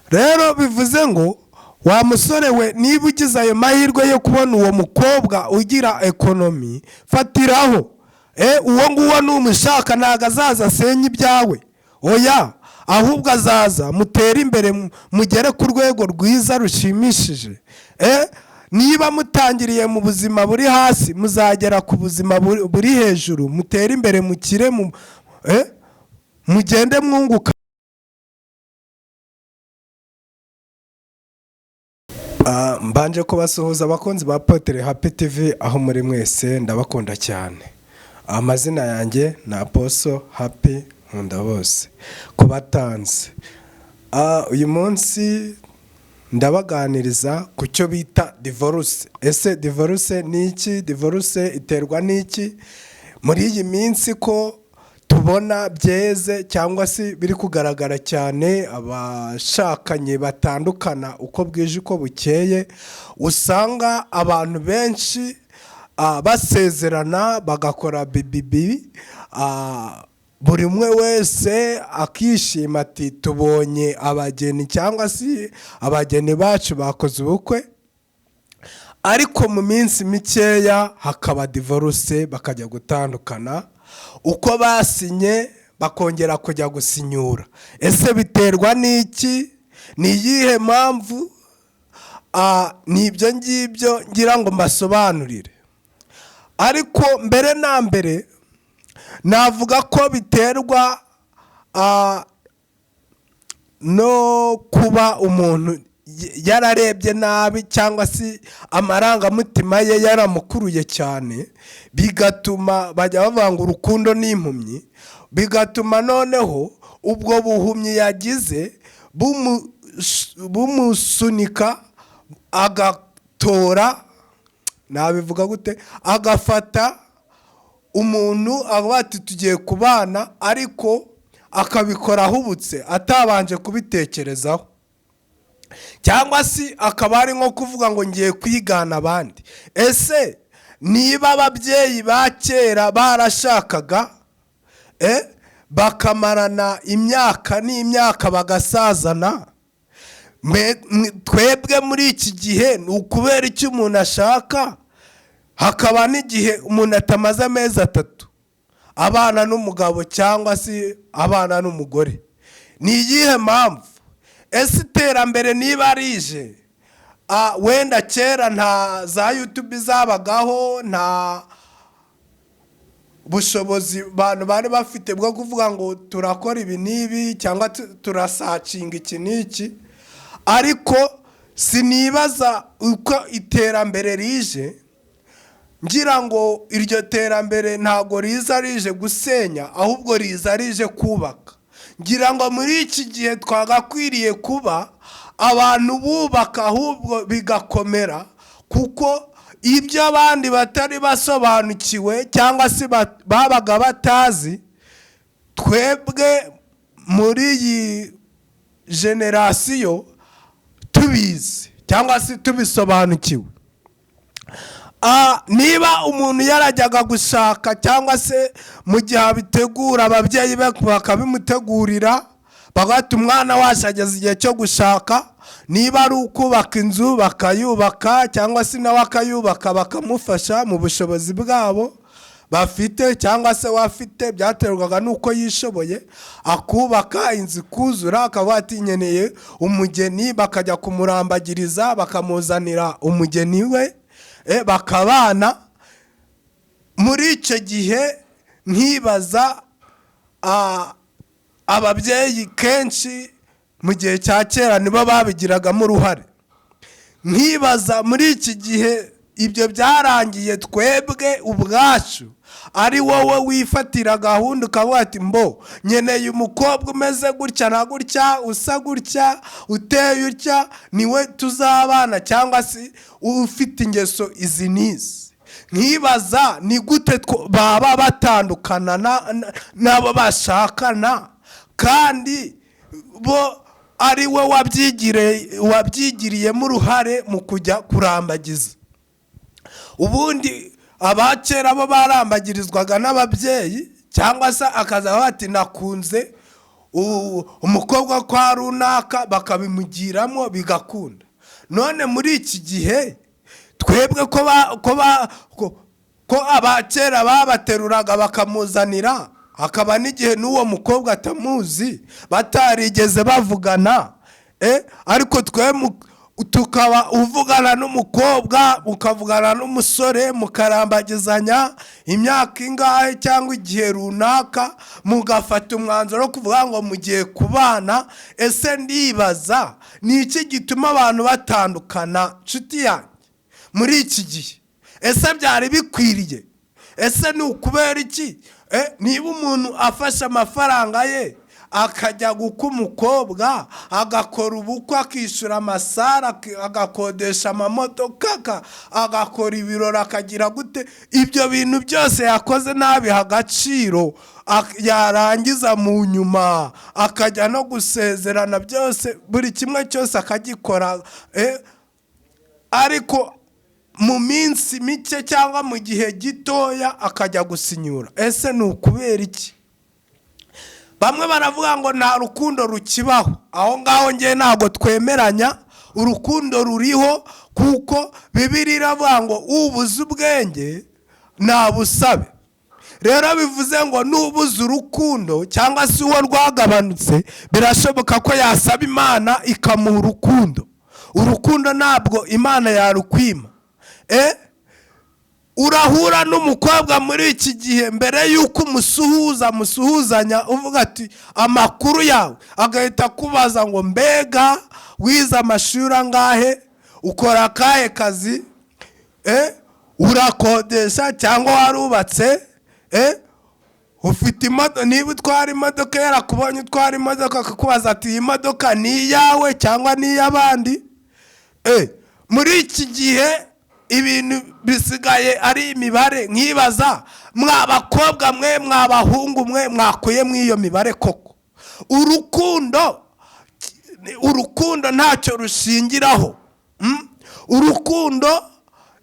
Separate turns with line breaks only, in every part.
rero bivuze ngo wa musore we niba ugize ayo mahirwe yo kubona uwo mukobwa ugira ekonomi, fatiraho. Uwo nguwo n'umushaka ntago azaza asenya ibyawe, oya, ahubwo azaza mutere imbere mugere ku rwego rwiza rushimishije. Niba mutangiriye mu buzima buri hasi, muzagera ku buzima buri hejuru, mutere imbere mukire, mugende mwunguka. Mbanje kubasuhuza abakunzi ba Apotre Happy TV aho muri mwese, ndabakunda cyane. Amazina yanjye ni Apostle Happy nkunda bose kubatanze. Uyu munsi ndabaganiriza ku cyo bita divorce. Ese divorce ni iki? Divorce iterwa n'iki? Muri iyi minsi ko tubona byeze cyangwa se biri kugaragara cyane, abashakanye batandukana uko bwije uko bukeye, usanga abantu benshi basezerana bagakora bibibi, buri umwe wese akishima ati tubonye abageni cyangwa se abageni bacu bakoze ubukwe, ariko mu minsi mikeya hakaba divorce, bakajya gutandukana, uko basinye bakongera kujya gusinyura. Ese biterwa n'iki? Ni iyihe mpamvu? Nibyo ngibyo ngira ngo mbasobanurire. Ariko mbere na mbere navuga ko biterwa no kuba umuntu yararebye nabi cyangwa se amarangamutima ye yaramukuruye cyane, bigatuma bajya bavanga urukundo n'impumyi, bigatuma noneho ubwo buhumyi yagize bumusunika agatora, nabivuga gute, agafata umuntu ati tugiye kubana, ariko akabikora ahubutse atabanje kubitekerezaho, cyangwa se akaba ari nko kuvuga ngo ngiye kwigana abandi. Ese niba ababyeyi ba kera barashakaga bakamarana imyaka n'imyaka bagasazana, twebwe muri iki gihe ni ukubera icyo umuntu ashaka? Hakaba n'igihe umuntu atamaze amezi 3 abana n'umugabo cyangwa se abana n'umugore. Ni iyihe mpamvu? Ese iterambere niba rije, wenda kera nta za YouTube zabagaho, nta bushobozi abantu bari bafite bwo kuvuga ngo turakora ibi n'ibi cyangwa turasacinga iki n'iki, ariko sinibaza uko iterambere rije, ngira ngo iryo terambere ntago riza rije gusenya, ahubwo riza rije kubaka. Ngira ngo muri iki gihe twagakwiriye kuba abantu bubaka ahubwo bigakomera, kuko ibyo abandi batari basobanukiwe cyangwa se babaga batazi, twebwe muri iyi generasiyo tubizi cyangwa se tubisobanukiwe. Niba umuntu yarajyaga gushaka cyangwa se mu gihe abitegura, ababyeyi be bakabimutegurira, bagahita umwana wacu ageze igihe cyo gushaka, niba ari ukubaka inzu bakayubaka cyangwa se nawe akayubaka, bakamufasha mu bushobozi bwabo bafite cyangwa se wafite, byaterwaga nuko yishoboye, akubaka inzu kuzura, akaba atinyeneye umugeni, bakajya kumurambagiriza, bakamuzanira umugeni we, bakabana. Muri icyo gihe nkibaza, ababyeyi kenshi mu gihe cya kera nibo babigiragamo uruhare. Nkibaza muri iki gihe ibyo byarangiye, twebwe ubwacu ari wowe wifatira gahunda ukavuga ati nkeneye umukobwa umeze gutya na gutya, usa gutya, uteye utya, niwe tuzabana, cyangwa se ufite ingeso izi n'izi. Nkibaza ni gute baba batandukana n'abo bashakana, kandi bo ari we wabyigiriyemo uruhare mu kujya kurambagiza. Ubundi abakera bo barambagirizwaga n'ababyeyi, cyangwa se akaza bati nakunze umukobwa kwa runaka bakabimugiramo bigakunda. None muri iki gihe twebwe ko abakera babateruraga bakamuzanira, hakaba n'igihe n'uwo mukobwa atamuzi batarigeze bavugana, ariko tukaba uvugana n'umukobwa ukavugana n'umusore mukarambagizanya imyaka ingahe cyangwa igihe runaka mugafata umwanzuro wo kuvuga ngo mugiye kubana. Ese ndibaza ni iki gituma abantu batandukana nshuti yanjye muri iki gihe? Ese byari bikwiriye? Ese ni ukubera iki? Niba umuntu afashe amafaranga ye akajya guka umukobwa, agakora ubukwe, akishyura amasara, agakodesha amamodoka, agakora ibirori, akagira gute, ibyo bintu byose yakoze nabiha agaciro, yarangiza mu nyuma akajya no gusezerana, byose buri kimwe cyose akagikora, ariko mu minsi mike cyangwa mu gihe gitoya akajya gusinyura. Ese ni ukubera iki? Bamwe baravuga ngo nta rukundo rukibaho. Aho ngaho ngiye ntabwo twemeranya. Urukundo ruriho, kuko Bibiliya iravuga ngo ubuze ubwenge nabusabe. Rero bivuze ngo nubuze urukundo cyangwa se uwo rwagabanutse, birashoboka ko yasaba Imana ikamuha urukundo. Urukundo ntabwo Imana yarukwima. Urahura n'umukobwa muri iki gihe, mbere yuko musuhuzanya uvuga ati amakuru yawe, agahita kubaza ngo mbega wize amashuri angahe, ukora akahe kazi, urakodesha cyangwa warubatse, ufite imodoka, niba utwara imodoka, yarakubonye utwara imodoka akakubaza ati iyi modoka ni iyawe cyangwa ni iy'abandi. Muri iki gihe ibintu bisigaye ari imibare. Nkibaza, mwabakobwa mwe, mwabahungu mwe, mwakuye mu iyo mibare koko? Urukundo ntacyo rushingiraho. Urukundo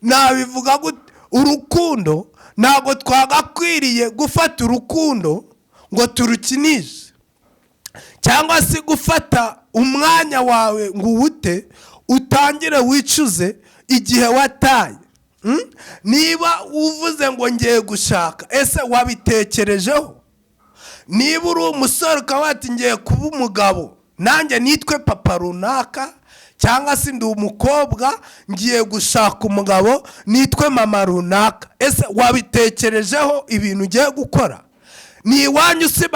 nabivuga gute? Urukundo ntabwo twagakwiriye gufata urukundo ngo turukinishe, cyangwa se gufata umwanya wawe ngo uwute utangire wicuze igihe wataye. Niba uvuze ngo ngiye gushaka, ese wabitekerejeho? Niba uri umusore ukaba ati ngiye kuba umugabo, nanjye nitwe papa runaka, cyangwa se ndi umukobwa ngiye gushaka umugabo nitwe mama runaka, ese wabitekerejeho ibintu ugiye gukora? Ni iwanyu se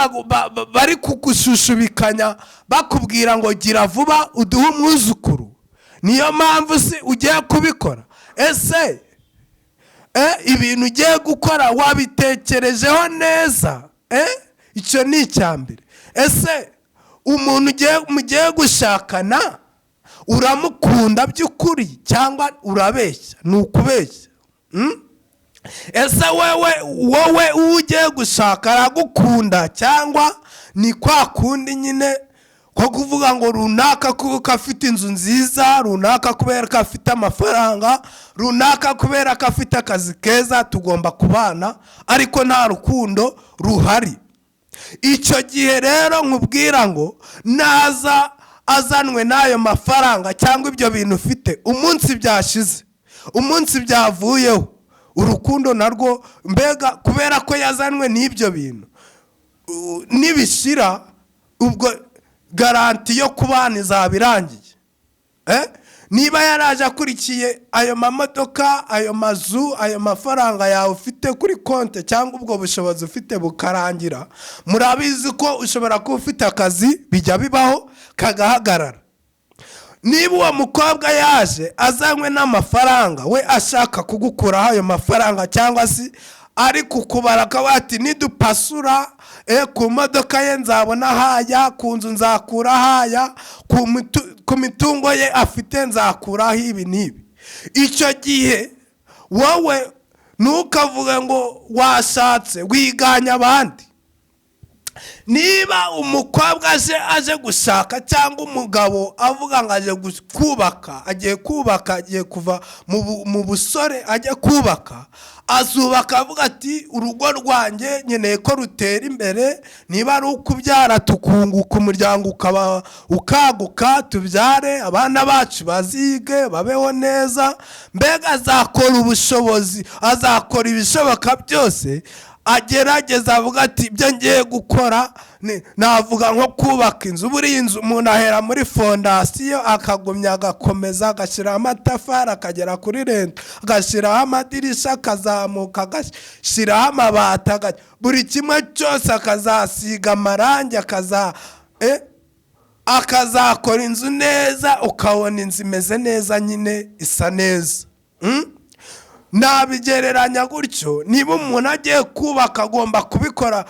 bari kugushushubikanya bakubwira ngo gira vuba uduhe umwuzukuru, niyo mpamvu se ugiye kubikora? Ese ibintu ugiye gukora wabitekerejeho neza? Icyo ni icyambere. Ese umuntu mugiye gushakana uramukunda by'ukuri cyangwa urabeshya? Ni ukubeshya. Ese wowe ugiye gushaka aragukunda, cyangwa ni kwa kundi nyine ko kuvuga ngo runaka kuko afite inzu nziza, runaka kubera ko afite amafaranga, runaka kubera ko afite akazi keza tugomba kubana, ariko nta rukundo ruhari? Icyo gihe rero nkubwira ngo naza azanwe n'ayo mafaranga cyangwa ibyo bintu ufite, umunsi byashize, umunsi byavuyeho, urukundo narwo mbega kubera ko yazanwe n'ibyo bintu, nibishira ubwo garanti yo kubana izaba irangiye. Niba yaraje akurikiye ayo mamodoka, ayo mazu, ayo mafaranga yawe ufite kuri konti, cyangwa ubwo bushobozi ufite bukarangira, murabizi ko ushobora kuba ufite akazi bijya bibaho kagahagarara. Niba uwo mukobwa yaje azanywe n'amafaranga, we ashaka kugukuraho ayo mafaranga, cyangwa se ari kukubara akaba ati nidupasura ku modoka ye nzabona haya, ku nzu nzakura haya, ku mitungo ye afite nzakuraho ibi n'ibi. Icyo gihe wowe ntukavuge ngo washatse wiganya abandi. niba umukobwa aje gushaka cyangwa umugabo avuga ngo aje kubaka, agiye kubaka, agiye kuva mu busore ajya kubaka, azubaka avuga ati urugo rwanjye nkeneye ko rutera imbere, niba ari ukubyara tukunguka, umuryango ukaba ukaguka, tubyare abana bacu bazige babeho neza, mbega azakora ubushobozi, azakora ibishoboka byose, agerageza avuga ati ibyo ngiye gukora navuga nko kubaka inzu. buriya inzu umuntu ahera muri fondasiyo akagumya agakomeza agashyiraho amatafari akagera kuri rento, agashyiraho amadirishya akazamuka, agashyiraho amabati, buri kimwe cyose akazasiga amarangi, akazakora inzu neza, ukabona inzu imeze neza, nyine isa neza. nabigereranya gutyo, niba umuntu agiye kubaka agomba kubikora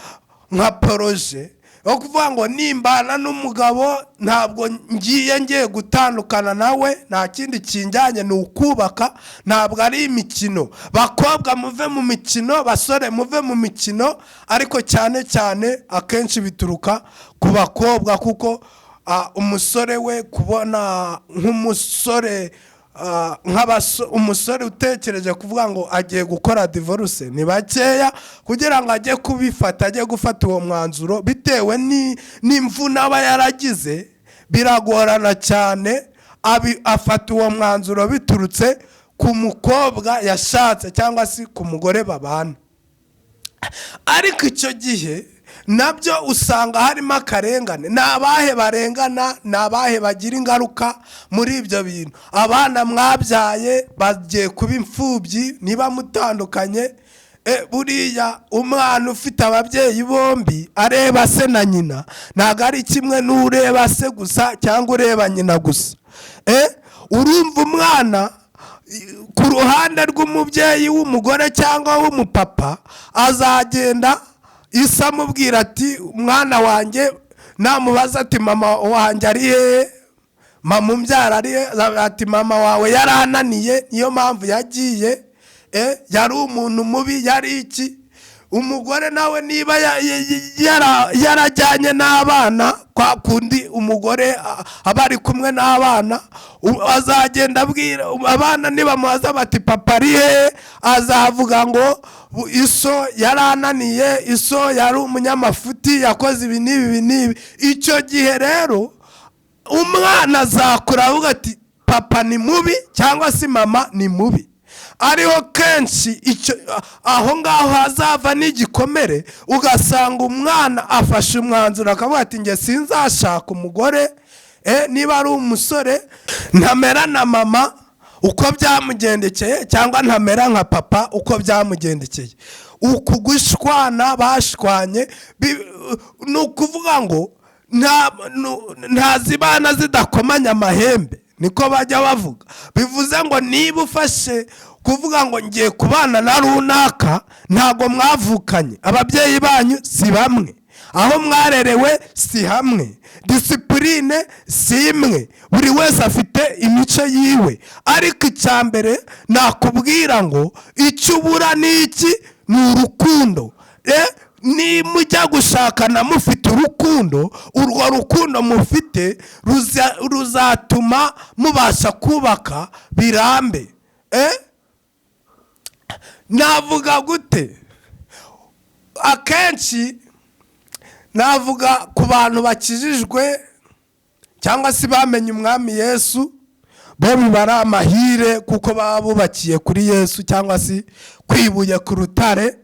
nka poroje yo kuvuga ngo nimbana n'umugabo ntabwo ngiye gutandukana nawe, nta kindi kinjyanye ni ukubaka, ntabwo ari imikino. Bakobwa muve mu mikino, basore muve mu mikino, ariko cyane cyane akenshi bituruka ku bakobwa, kuko umusore we kubona nk'umusore umusore utekereje kuvuga ngo agiye gukora divorce ni bakeya, kugira ngo ajye kubifata, ajye gufata uwo mwanzuro bitewe n'imvune aba yaragize, biragorana cyane. Afata uwo mwanzuro biturutse ku mukobwa yashatse cyangwa se ku mugore babana. Ariko icyo gihe nabyo usanga harimo akarengane. Ni abahe barengana? Ni abahe bagira ingaruka muri ibyo bintu? Abana mwabyaye bagiye kuba imfubyi niba mutandukanye. Buriya umwana ufite ababyeyi bombi areba se na nyina, ntabwo ari kimwe n'ureba se gusa cyangwa ureba nyina gusa. Urumva umwana ku ruhande rw'umubyeyi w'umugore cyangwa w'umupapa azagenda isa amubwira ati umwana wanjye, namubaza ati mama wanjye ari hehe, mama umbyara ari hehe, ati mama wawe yarananiye niyo mpamvu yagiye, yari umuntu mubi, yari iki. Umugore nawe niba yarajyanye n'abana, kwa kundi umugore aba ari kumwe n'abana, azagenda abwira abana, nibamubaza bati papa ari hehe, azavuga ngo iso yarananiye, iso yari umunyamafuti, yakoze ibi n'ibi. Icyo gihe rero umwana azakura avuga ati papa ni mubi cyangwa se mama ni mubi. Ariho kenshi aho ngaho hazava n'igikomere, ugasanga umwana afashe umwanzuro akavuga ati njye sinzashaka umugore, niba ari umusore ntamera na mama uko byamugendekeye, cyangwa ntamera nka papa uko byamugendekeye. Uku gushwana bashwanye ni ukuvuga ngo ntazibana zidakomanya amahembe, niko bajya bavuga. Bivuze ngo niba ufashe kuvuga ngo ngiye kubana na runaka, ntago mwavukanye, ababyeyi banyu si bamwe, aho mwarerewe si hamwe, disipurine si imwe, buri wese afite imico yiwe. Ariko icyambere nakubwira ngo icyo ubura ni iki? Ni urukundo. Nimujya gushakana mufite urukundo, urwo rukundo mufite ruzatuma mubasha kubaka birambe. Navuga gute? Akenshi navuga ku bantu bakijijwe cyangwa se bamenye umwami Yesu, bo bibara amahire kuko baba bubakiye kuri Yesu cyangwa se kwibuye ku rutare.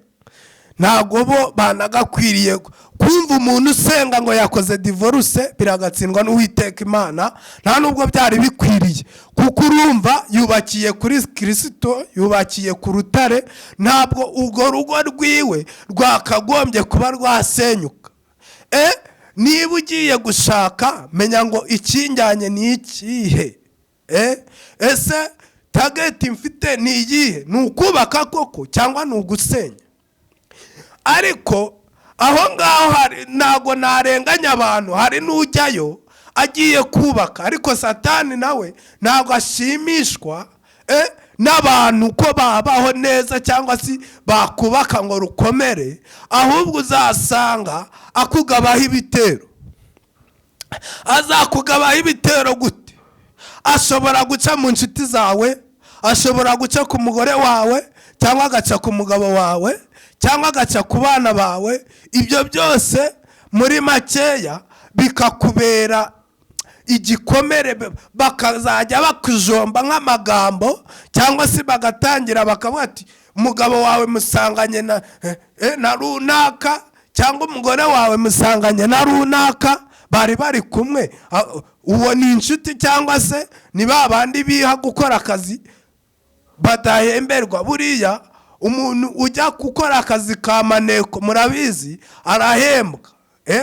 Ntabwo bo banagakwiriye kumva umuntu usenga ngo yakoze divorce biragatsindwa n'Uwiteka Imana, nta nubwo byari bikwiriye, kuko urumva yubakiye kuri Kristo, yubakiye ku rutare. Ntabwo urwo rugo rwiwe rwakagombye kuba rwasenyuka. Niba ugiye gushaka, menya ngo ikinjyanye ni ikihe. Ese target mfite ni iyihe? Ni ukubaka koko cyangwa ni ugusenya? Ariko aho ngaho ntago narenganya abantu. Hari n'ujyayo agiye kubaka, ariko Satani nawe ntago ashimishwa n'abantu ko babaho neza cyangwa se bakubaka ngo rukomere, ahubwo uzasanga akugabaho ibitero. Azakugabaho ibitero gute? Ashobora guca mu nshuti zawe, ashobora guca ku mugore wawe, cyangwa agaca ku mugabo wawe, cyangwa agaca ku bana bawe. Ibyo byose muri makeya bikakubera igikomere, bakazajya bakujomba nk'amagambo, cyangwa se bagatangira bakavuga ati umugabo wawe musanganye na runaka, cyangwa umugore wawe musanganye na runaka, bari kumwe. Uwo ni inshuti cyangwa se ni babandi biha gukora akazi badahemberwa. Buriya umuntu ujya gukora akazi ka maneko, murabizi, arahembwa.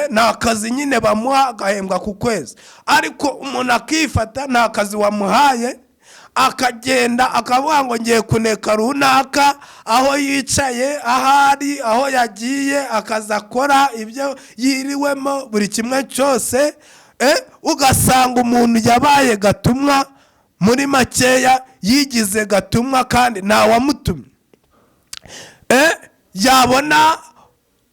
Ni akazi nyine bamuha, agahembwa ku kwezi. Ariko umuntu akifata nta kazi wamuhaye, akagenda akavuga ngo ngiye kuneka runaka, aho yicaye, ahari, aho yagiye, akaza akora ibyo yiriwemo buri kimwe cyose. Ugasanga umuntu yabaye gatumwa, muri makeya yigize gatumwa kandi ntawamutumye. Yabona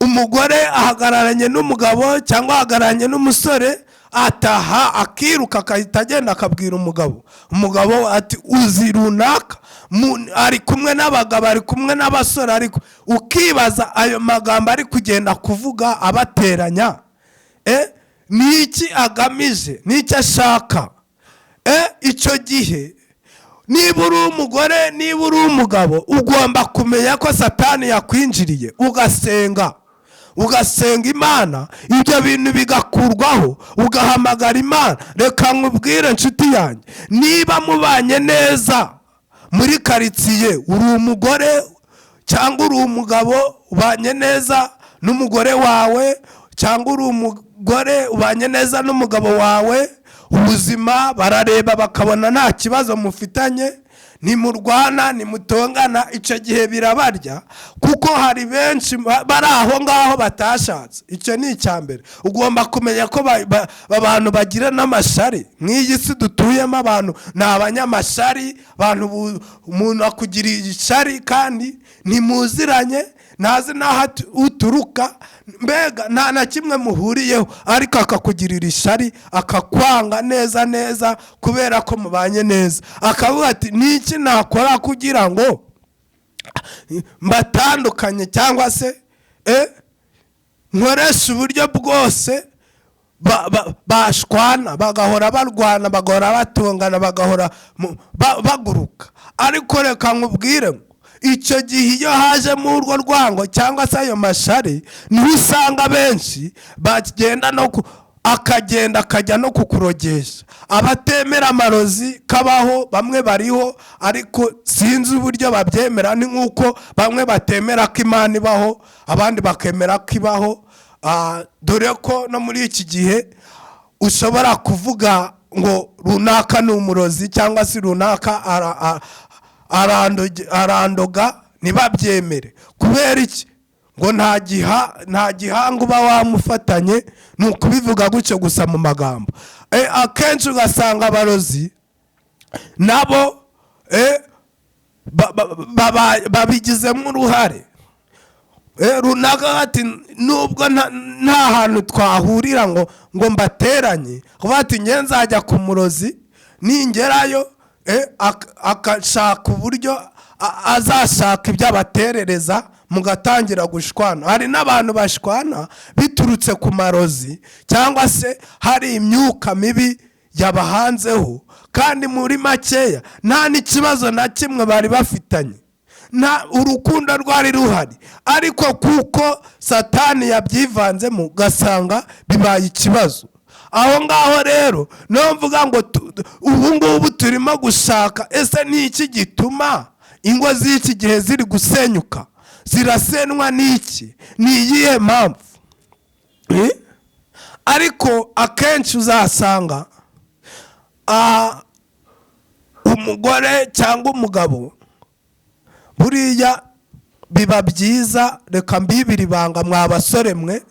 umugore ahagararanye n'umugabo cyangwa ahagararanye n'umusore, ataha akiruka akahita agenda akabwira umugabo ati uzi runaka ari kumwe n'abagabo, ari kumwe n'abasore, ariko ukibaza ayo magambo ari kugenda kuvuga abateranya, ni iki agamije, ni iki ashaka? Icyo gihe niba uri umugore, niba uri umugabo, ugomba kumenya ko Satani yakwinjiriye, ugasenga Imana, ibyo bintu bigakurwaho, ugahamagara Imana. Reka nkubwire nshuti yanjye, niba mubanye neza muri karitsiye, uri umugore cyangwa uri umugabo, ubanye neza n'umugore wawe, cyangwa uri umugore ubanye neza n'umugabo wawe, ubuzima barareba bakabona nta kibazo mufitanye, nimurwana, nimutongana, icyo gihe birabarya, kuko hari benshi bari aho ngaho batashatse. Icyo ni icya mbere. Ugomba kumenya ko abantu bagira n'amashari. Nk'iyi si dutuyemo abantu ni abanyamashari, umuntu akugirira ishari kandi ntimuziranye, ntazi n'aho uturuka, mbega nta na kimwe muhuriyeho, ariko akakugirira ishari, akakwanga neza kubera ko mubanye neza. Akavuga ati niki nakora kugira ngo mbatandukanye, cyangwa se nkoresha uburyo bwose bashwana, bagahora barwana, bagahora batongana, bagahora baguruka. Ariko reka nkubwire ngo icyo gihe iyo hajemo urwo rwango cyangwa se ayo mashari, niho usanga benshi bagenda akajya no kukurogesha. Abatemera amarozi kabaho, bamwe bariho, ariko sinzi uburyo babyemera. Ni nk'uko bamwe batemera ko Imana ibaho, abandi bakemera ko ibaho. Dore ko no muri iki gihe ushobora kuvuga ngo runaka ni umurozi, cyangwa se runaka arandoga, ntibabyemere. Kubera iki? Ngo nta gihanga uba wamufatanye, ni ukubivuga gutyo gusa mu magambo. Akenshi ugasanga abarozi nabo babigizemo uruhare. Runaka ati nubwo nta hantu twahurira ngo mbateranye, kuba ati nge nzajya ku murozi, ningerayo akashaka uburyo azashaka ibyo abaterereza, mugatangira gushwana. Hari n'abantu bashwana biturutse ku marozi, cyangwa se hari imyuka mibi yabahanzeho, kandi muri makeya nta n'ikibazo na kimwe bari bafitanye, nta urukundo rwari ruhari, ariko kuko Satani yabyivanzemo ugasanga bibaye ikibazo. Aho ngaho rero no mvuga ngo ubu ngubu turimo gushaka, ese ni iki gituma ingo z'iki gihe ziri gusenyuka? Zirasenwa n'iki? Ni iyihe mpamvu? Ariko akenshi uzasanga umugore cyangwa umugabo, buriya biba byiza, reka mbibiri banga mwa basore mwe,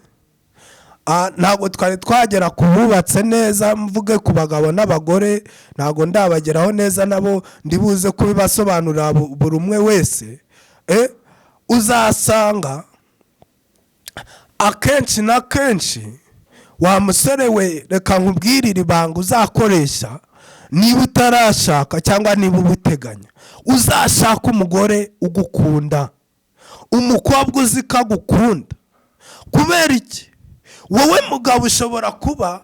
ntabwo twari twagera ku bubatse neza, mvuge ku bagabo n'abagore ntabwo ndabageraho neza, nabo ndibuze kubibasobanurira buri umwe wese. Uzasanga akenshi na kenshi wa musore we, reka nkubwirire ibanga uzakoresha niba utarashaka cyangwa niba ubuteganya. Uzashaka umugore ugukunda, umukobwa uzi ko agukunda. Kubera iki? Wowe mugabo ushobora kuba,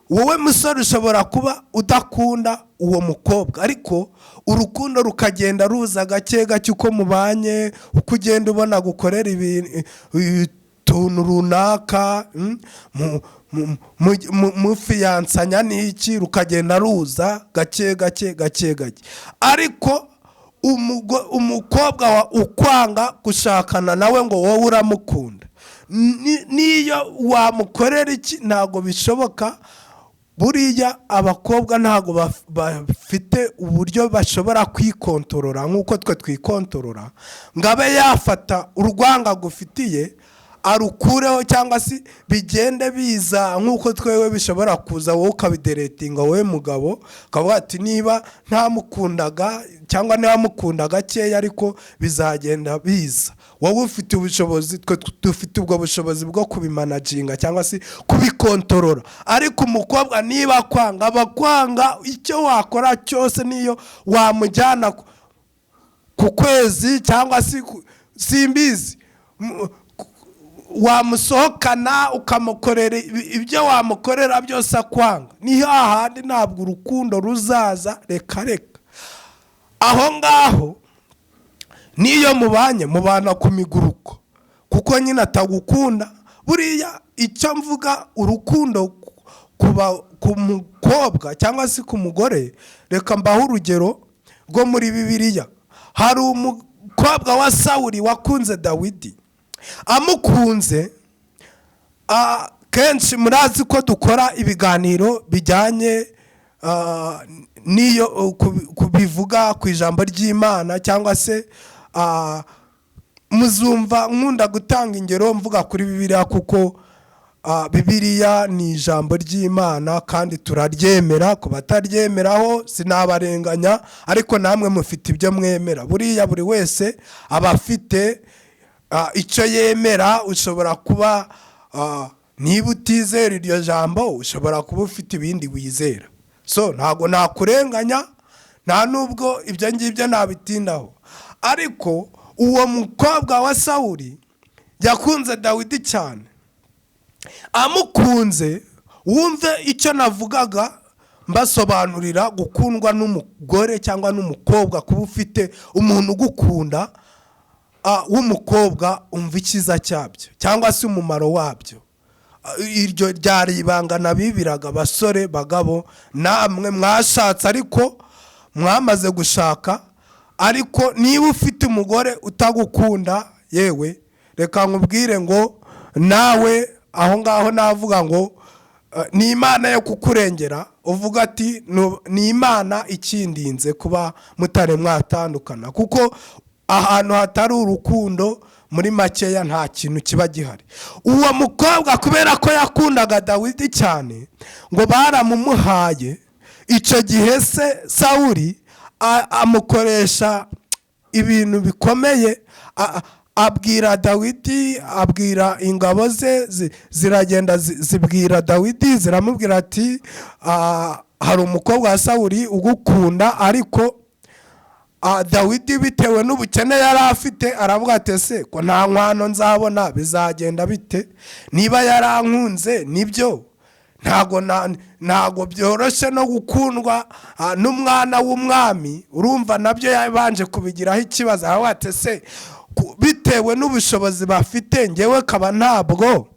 wowe musore ushobora kuba udakunda uwo mukobwa, ariko urukundo rukagenda ruza gake gake uko mubanye, uko ugenda ubona gukorera ibintu runaka, mufiyansanya n'iki, rukagenda ruza gake gake gake gake. Ariko umukobwa ukwanga gushakana nawe ngo wowe uramukunda, niyo wamukorera iki ntago bishoboka. Buriya abakobwa ntago bafite uburyo bashobora kwikontorora nk'uko twe twikontorora, ngo abe yafata urwanga gufitiye arukureho, cyangwa se bigende biza nk'uko twewe bishobora kuza, wowe ukabideretinga. wowe mugabo ukavuga ati niba ntamukundaga cyangwa niba mukundaga gakeya ariko bizagenda biza. Wowe ufite ubushobozi, twe dufite ubwo bushobozi bwo kubimanaginga cyangwa se kubikontorora. Ariko umukobwa niba kwanga, abakwanga icyo wakora cyose, niyo wamujyana ku kwezi cyangwa se simbizi, wamusohokana ukamukorera ibyo wamukorera byose akwanga, ni hahandi ntabwo urukundo ruzaza. Reka aho ngaho niyo mubana ku miguruko, kuko nyine atagukunda. Buriya icyo mvuga urukundo ku mukobwa cyangwa se ku mugore, reka mbaho urugero rwo muri Bibiliya. Hari umukobwa wa Sawuli wakunze Dawidi. Amukunze, kenshi murazi ko dukora ibiganiro bijyanye niyo kubivuga ku ijambo ry'Imana, cyangwa se muzumva nkunda gutanga ingero mvuga kuri Bibiliya, kuko Bibiliya ni ijambo ry'Imana kandi turaryemera. Ku bataryemeraho sinabarenganya, ariko namwe mufite ibyo mwemera. Buriya buri wese aba afite icyo yemera. Ushobora kuba niba utizera iryo jambo, ushobora kuba ufite ibindi wizera. So ntago nakurenganya, nta nubwo ibyo ngibyo nabitindaho. Ariko uwo mukobwa wa Sawuli yakunze Dawidi cyane. Amukunze, wumve icyo navugaga mbasobanurira gukundwa n'umugore cyangwa n'umukobwa. Kuba ufite umuntu ugukunda w'umukobwa, umva icyiza cyabyo cyangwa se umumaro wabyo. Iryo ryari ibanga nabibiraga basore, bagabo, namwe mwashatse ariko mwamaze gushaka. Ariko niba ufite umugore utagukunda, yewe reka nkubwire ngo nawe aho ngaho navuga ngo ni Imana yo kukurengera. Uvuga ati ni Imana ikindinze kuba mutare mwatandukana, kuko ahantu hatari urukundo muri makeya nta kintu kiba gihari. Uwo mukobwa kubera ko yakundaga Dawidi cyane, ngo baramumuhaye. Icyo gihe se Sawuli amukoresha ibintu bikomeye. Abwira Dawidi, abwira ingabo ze, ziragenda zibwira Dawidi, ziramubwira ati hari umukobwa wa Sawuli ugukunda. Ariko Dawidi bitewe n'ubukene yari afite aravuga ati se ko nta nkwano nzabona bizagenda bite? Niba yarankunze nibyo, ntago byoroshye no gukundwa n'umwana w'umwami. Urumva nabyo yabanje kubigiraho ikibazo. Aravuga ati se bitewe n'ubushobozi bafite, ngewe kaba ntabwo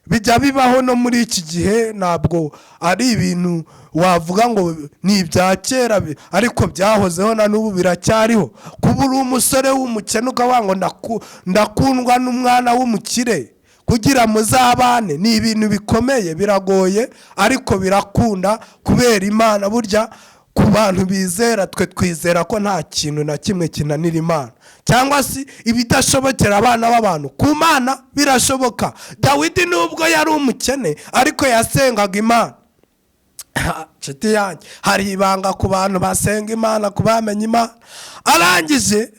bijya bibaho no muri iki gihe. Ntabwo ari ibintu wavuga ngo ni ibya kera, ariko byahozeho na n'ubu biracyariho. Kuba uri umusore w'umukene ukavuga ngo ndakundwa n'umwana w'umukire kugira muzabane, ni ibintu bikomeye, biragoye, ariko birakunda kubera Imana. Burya ku bantu bizera, twe twizera ko nta kintu na kimwe kinanira Imana, cyangwa se ibidashobokera abana b'abantu ku Mana birashoboka. Dawidi nubwo yari umukene ariko yasengaga Imana. Nshuti yanjye, hari ibanga ku bantu basenga Imana, ku bamenye Imana. Arangije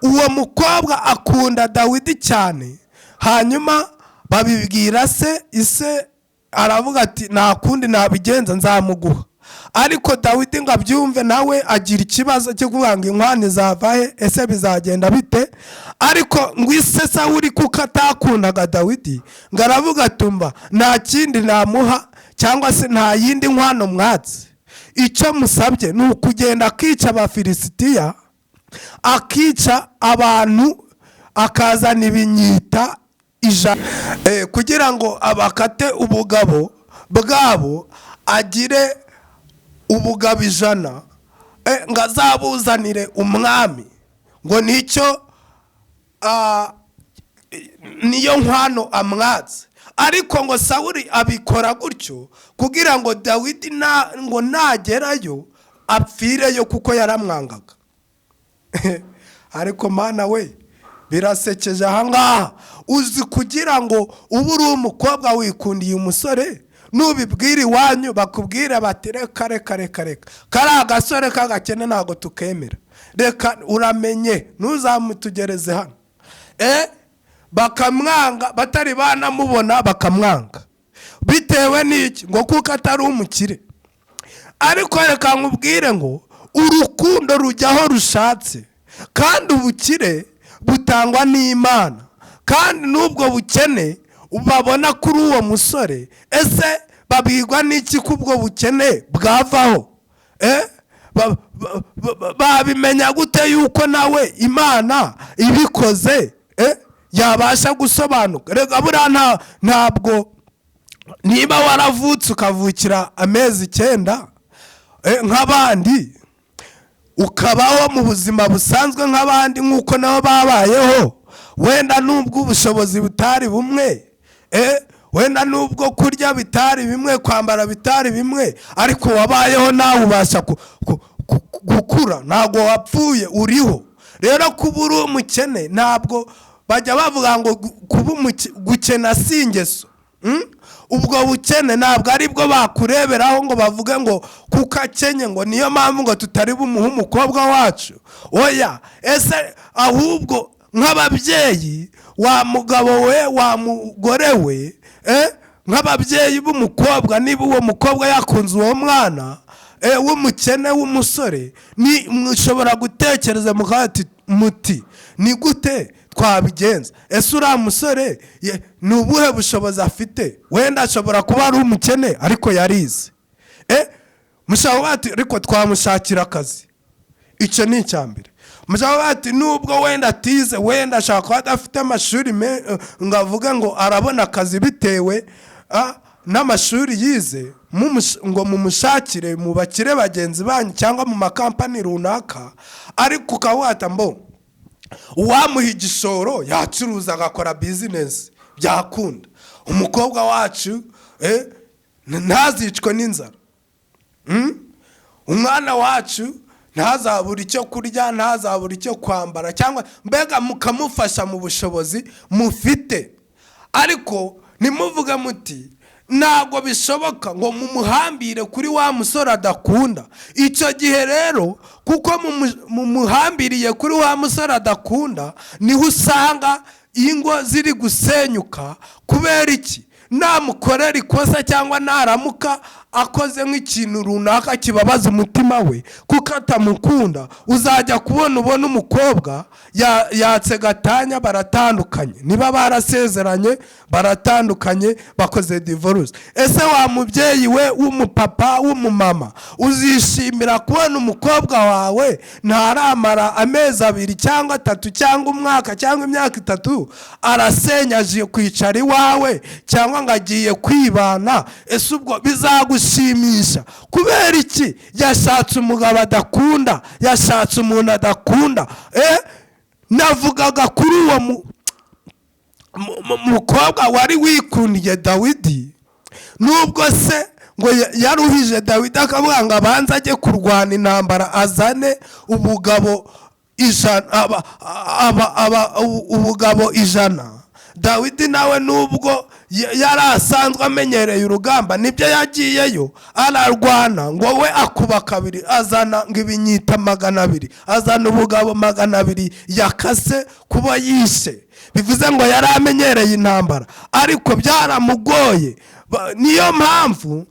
uwo mukobwa akunda Dawidi cyane, hanyuma babibwira se. Ise aravuga ati nta kundi nabigenza, nzamuguha. Ariko Dawidi ngo abyumve, nawe agira ikibazo cyo kuvuga ngo inkwano zava he, ese bizagenda bite? Ariko ngo ise Sawuli kuko atakundaga Dawidi, ngo aravuga atumva nta kindi namuha, cyangwa se nta yindi nkwano mwatse, icyo musabye ni ukugenda akica Abafilisitiya, akica abantu, akazana ibinyita ijana, kugira ngo abakate ubugabo bwabo, agire ubugabo 100, ngo azabuzanire umwami, ngo nicyo niyo nkwano amwatse. Ariko ngo Sawuli abikora gutyo kugira ngo Dawidi ngo nagerayo apfireyo, kuko yaramwangaga. Ariko Mana we, birasekeje ahangaha. Uzi kugira ngo ubu uri umukobwa wikundiye umusore, nubibwira iwanyu bakubwira bati reka reka reka reka, kari agasore k'agakene ntago tukemera, reka uramenye ntuzamutugereze hano. Bakamwanga, batari banamubona bakamwanga, bitewe n'iki? Ngo kuko atari umukire. Ariko reka nkubwire ngo urukundo rujyaho rushatse, kandi ubukire butangwa n'Imana, kandi n'ubwo bukene ubabona kuri uwo musore, ese babwirwa n'iki kubwo bukene bwavaho? Babimenya gute yuko nawe Imana ibikoze yabasha gusobanuka? Rega buriya ntabwo, niba waravutse ukavukira amezi 9 nk'abandi, ukabaho mu buzima busanzwe nk'abandi nk'uko nabo babayeho, wenda nubwo ubushobozi butari bumwe, wenda nubwo kurya bitari bimwe, kwambara bitari bimwe, ariko wabayeho nawe ubasha gukura, ntabwo wapfuye, uriho. Rero kuba uri umukene, ntabwo bajya bavuga ngo gukena si ingeso. Ubwo bukene ntabwo ari bwo bakureberaho ngo bavuge ngo kuko akenye ngo niyo mpamvu ngo tutari bumuhe umukobwa wacu. Oya, ese ahubwo nk'ababyeyi, wa mugabo we, wa mugore we, nk'ababyeyi b'umukobwa, niba uwo mukobwa yakunze uwo mwana w'umukene w'umusore, ni mushobora gutekereza muti ni gute twabigenza? Ese uriya musore ni ubuhe bushobozi afite? Wenda ashobora kuba ari umukene ariko yarize, mushobora bati ariko twamushakira akazi. Icyo ni icyambere. Mushobora bati nubwo wenda atize, wenda ashaka kuba adafite amashuri ngo avuge ngo arabona akazi bitewe n'amashuri yize, ngo mumushakire mu bakire bagenzi banyu cyangwa mu makampani runaka. Ariko ukawata mbo uwamuha igishoro yacuruza agakora business, byakunda. Umukobwa wacu ntazicwe n'inzara, umwana wacu ntazabura icyo kurya, ntazabura icyo kwambara, cyangwa mbega mukamufasha mu bushobozi mufite. Ariko nimuvuga muti ntabwo bishoboka ngo mumuhambire kuri wa musore adakunda. Icyo gihe rero, kuko mumuhambiriye kuri wa musore adakunda, niho usanga ingo ziri gusenyuka. Kubera iki? Namukorera ikosa cyangwa naramuka akoze nk'ikintu runaka kibabaza umutima we kuko atamukunda, uzajya kubona umukobwa yatse gatanya, baratandukanye. Niba barasezeranye baratandukanye, bakoze divorce. Ese wa mubyeyi we w'umupapa w'umumama, uzishimira kubona umukobwa wawe ntaramara amezi 2 cyangwa 3 cyangwa umwaka cyangwa imyaka 3 arasenyaje kwicara iwawe, cyangwa ngo agiye kwibana? Ese ubwo bizagushimisha? Kubera iki? Yashatse umugabo adakunda, yashatse umuntu adakunda. Navugaga kuri uwo mukobwa wari wikundiye Dawidi, nubwo se ngo yaruhije Dawidi akavuga ngo abanze ajye kurwana intambara azane ubugabo ijana. Dawidi nawe nubwo yari asanzwe amenyereye urugamba nibyo yagiyeyo ararwana ngo we akuba kabiri azana ngo ibinyita 200, azana ubugabo 200 yakase kuba yishe. Bivuze ngo yari amenyereye intambara ariko byaramugoye. Niyo mpamvu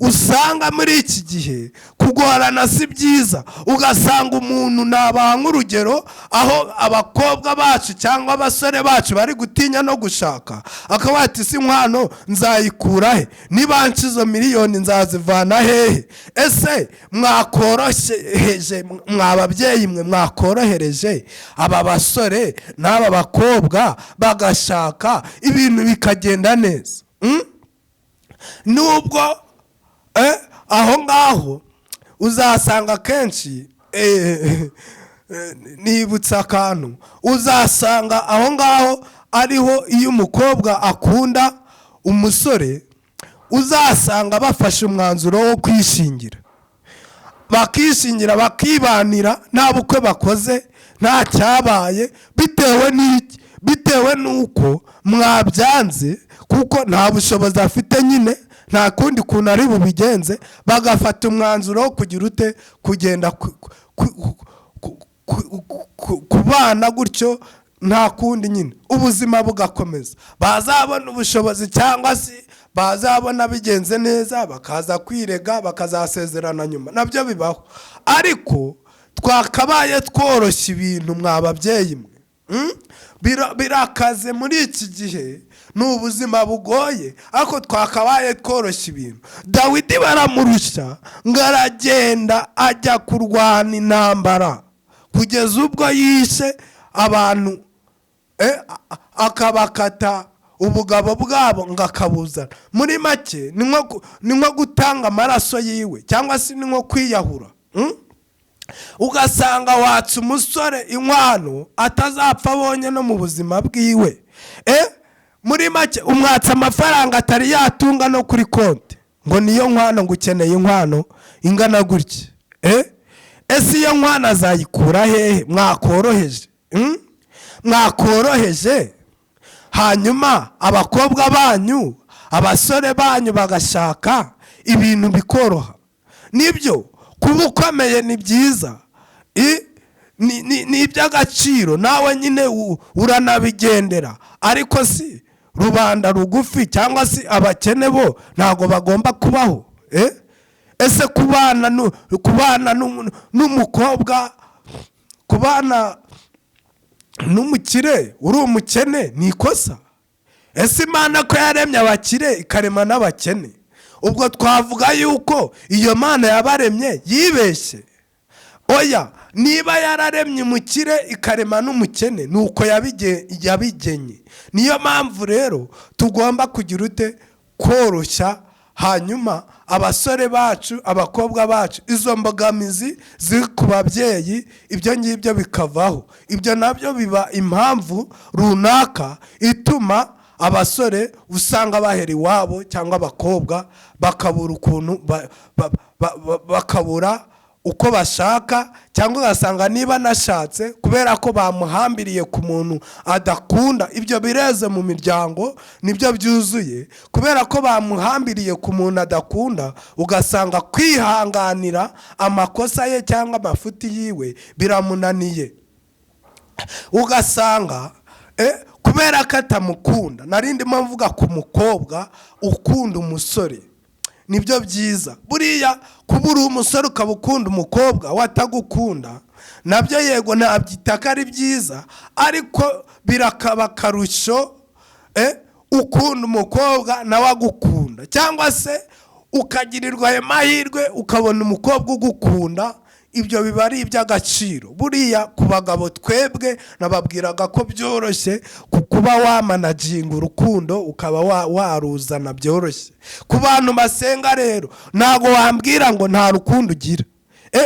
usanga muri iki gihe kugorana si byiza. Ugasanga umuntu nabaha nk'urugero aho abakobwa bacu cyangwa abasore bacu bari gutinya no gushaka, akaba ati si nkwano nzayikura he, niba nshyizo miliyoni nzazivana hehe? Ese mwakorohereje mwababyeyi mwe, mwakorohereje aba basore n'aba bakobwa bagashaka ibintu bikagenda neza? Nubwo aho ngaho uzasanga kenshi nibutsa akantu, uzasanga aho ngaho ariho iyo umukobwa akunda umusore uzasanga bafashe umwanzuro wo kwishingira, bakishingira bakibanira nta bukwe bakoze nta cyabaye, bitewe n'uko mwabyanze kuko nta bushobozi afite nyine, nta kundi kuntu ari bubigenze, bagafata umwanzuro wo kugira ute kugenda kubana gutyo nta kundi nyine ubuzima bugakomeza. Bazabona ubushobozi cyangwa se bazabona bigenze neza bakaza kwirega bakazasezerana nyuma, nabyo bibaho. Ariko twakabaye tworoshya ibintu mwababyeyi mwe. Birakaze muri iki gihe, ni ubuzima bugoye ariko twakabaye tworoshya ibintu. Dawidi baramurusha ngo aragenda ajya kurwana intambara kugeza ubwo yishe abantu, akabakata ubugabo bwabo ngo akabuzana. Muri make ni nko gutanga amaraso yiwe cyangwa se ni nko kwiyahura. Ugasanga watse umusore inkwano atazapfa abonye no mu buzima bwiwe. Muri make umwatsa amafaranga atari yatunga no kuri konti ngo niyo nkwano, ngo ukeneye inkwano ingana gutya. Ese iyo nkwano azayikura hehe? Mwakoroheje hanyuma abakobwa banyu abasore banyu bagashaka ibintu bikoroha. Nibyo kuba ukomeye ni byiza, ni iby'agaciro, nawe nyine uranabigendera, ariko si rubanda rugufi cyangwa se abakene bo ntago bagomba kubaho. Ese kubana n'umukobwa, kubana n'umukire uri umukene ni ikosa? Ese Imana ko yaremye abakire ikarema n'abakene, ubwo twavuga yuko iyo Mana yabaremye yibeshye? Oya, niba yararemye umukire ikarema n'umukene nuko yabigenye. Niyo mpamvu rero tugomba kugira ute koroshya, hanyuma abasore bacu abakobwa bacu izo mbogamizi ziri ku babyeyi ibyo ngibyo bikavaho. Ibyo nabyo biba impamvu runaka ituma abasore usanga bahera iwabo cyangwa abakobwa bakabura ukuntu bakabura uko bashaka, cyangwa ugasanga niba nashatse kubera ko bamuhambiriye ku muntu adakunda. Ibyo bireze mu miryango, nibyo byuzuye. Kubera ko bamuhambiriye ku muntu adakunda, ugasanga kwihanganira amakosa ye cyangwa amafuti yiwe biramunaniye. Ugasanga kubera ko atamukunda. Narindimo mvuga ku mukobwa ukunda umusore, nibyo byiza. Buriya kubura umusore ukaba ukunda umukobwa watagukunda nabyo yego ntabyitaka ari byiza, ariko birakaba karusho ukunda umukobwa nawe agukunda, cyangwa se ukagirirwa ayo mahirwe ukabona umukobwa ugukunda. Ibyo biba ari iby'agaciro. Buriya ku bagabo twebwe nababwiraga ko byoroshye kuba wamanaginga urukundo ukaba waruzana byoroshye. Ku bantu basenga rero ntago wambwira ngo nta rukundo ugira.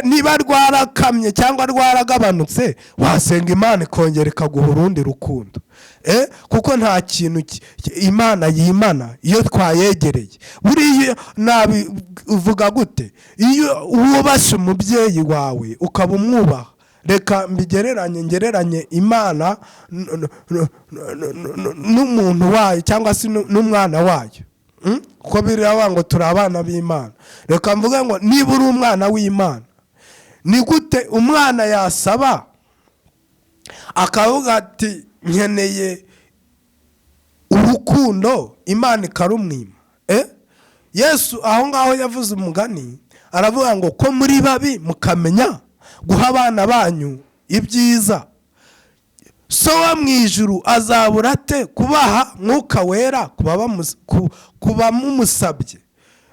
niba rwarakamye cyangwa rwaragabanutse wasenga Imana ikongera ikaguha urundi rukundo. Kuko nta kintu Imana yimana iyo twayegereye. Buriya uvuga gute iyo wubashe umubyeyi wawe ukaba umwubaha. Reka ngereranye Imana n'umuntu wayo cyangwa se n'umwana wayo. Kuko biriya ngo turi abana b'Imana. Reka mvuge ngo niba uri umwana w'Imana, ni gute umwana yasaba akavuga ati nkeneye urukundo, Imana ikarumwima? Yesu aho ngaho yavuze umugani aravuga ngo ko muri babi mukamenya guha abana banyu ibyiza, so wa mu ijuru azabura ate kubaha Mwuka Wera kuba mumusabye?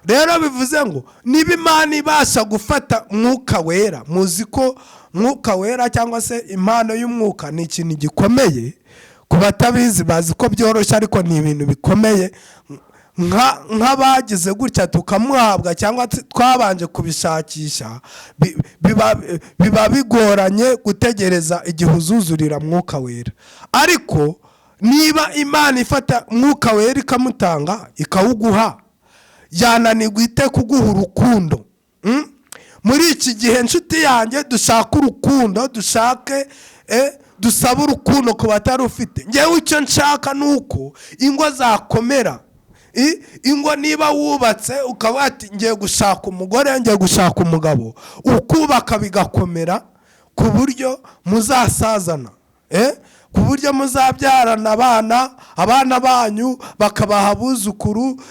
Rero bivuze ngo niba Imana ibasha gufata Mwuka Wera, muzi ko Mwuka Wera cyangwa se impano y'umwuka ni ikintu gikomeye. Ku batabizi bazi ko byoroshye, ariko ni ibintu bikomeye. Nk'abagize gutya tukamuhabwa cyangwa twabanje kubishakisha, biba bigoranye gutegereza igihe uzuzurira Mwuka Wera. Ariko niba Imana ifata Mwuka Wera ikamutanga ikawuguha, yananirwa ite kuguha urukundo? Muri iki gihe nshuti yanjye dushaka urukundo, dusaba urukundo ku batarufite. Ngewe icyo nshaka nuko ingo zakomera. Ingo niba wubatse ukaba ati ngiye gushaka umugore, ngiye gushaka umugabo, ukubaka bigakomera ku buryo muzasazana, ku buryo muzabyarana abana banyu bakabaha abuzukuru,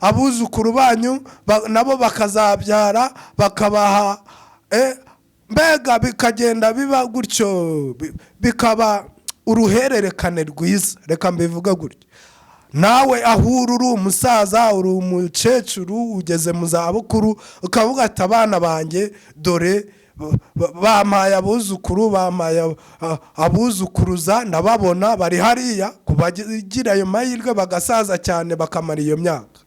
abuzukuru banyu nabo bakazabyara bakabaha, mbega bikagenda biba gutyo, bikaba uruhererekane rwiza. Reka mbivuga gutyo. Nawe ahura uri umusaza, uri umukecuru, ugeze mu zabukuru, ukavuga ati abana banjye dore bampaye abuzukuru, bampaye abuzukuruza, ndababona bari hariya, kubagira ayo mahirwe bagasaza cyane bakamara iyo myaka.